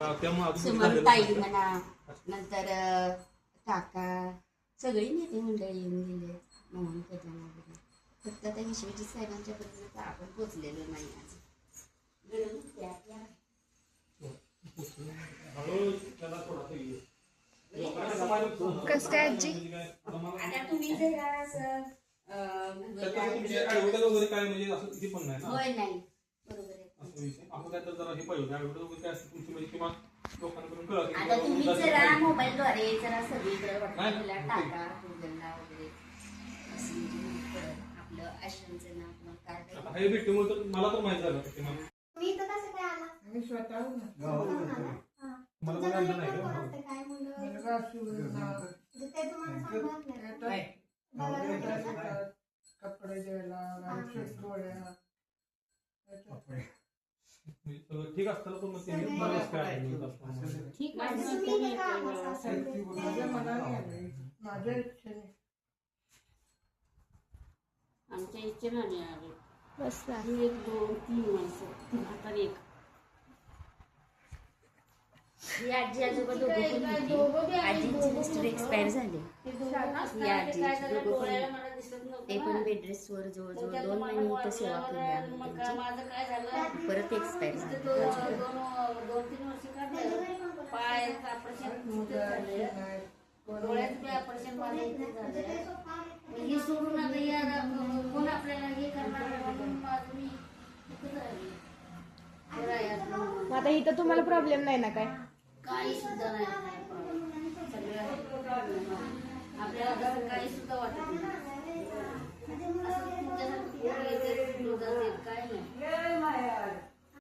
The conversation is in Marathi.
सुमनताई म्हणा, नंतर काका, सगळी नेते मंडळी येऊन गेले म्हणून त्याच्यामध्ये. फक्त त्या विश्वजित साहेबांच्या पर्यंत आपण पोचलेलो नाही आज. कसं काय आजी? आता तुम्ही जर असं होय नाही बरोबर आहे. आता तुम्ही जरा मोबाईलद्वारे जरा सगळीकडे व्हॉट्सअपला टाका, गुगलला वगैरे असं म्हणजे आपलं आश्रमचं नाव किंवा कार्ड. हे भेटून तर मला तर माहित झालं की मी तर कसं काय आला? मी स्वतःहून मला पण आणलं नाही का? काय म्हणलं मुलगा शिवला ते तुम्हाला सांगत कपडे द्यायला औषध गोळ्या सगळं ठीक असतं पण मग ते बरंच काय ठीक माझ्या मनाने आले, माझ्या इच्छेने. आमच्या इच्छेनं आम्ही आलो. बस 1 2 3 माणसं आता एक. ही आजी आजोबा दोघं पण होते. आजीचे मिस्टर एक्सपायर झाले. ही आजी दोघं पण ते पण बेड रेस्टवर जवळजवळ 2 महिने इथं सेवा केली आम्ही त्यांची. परत एक्सपायर झाले. 2-3 वर्ष काढले. पायाचं ऑपरेशन झाले, डोळ्याचं बी ऑपरेशन माझं इथे झालं. हे सोडून आता या कोण आपल्याला हे करणार म्हणून माझं मी इथंच राहिली. आता इथं तुम्हाला प्रॉब्लेम नाही ना काय? काही सुद्धा नाही सगळ्या आपल्याला तसं काही सुद्धा वाटत नाही. असं तुमच्यासारखं काय नाही.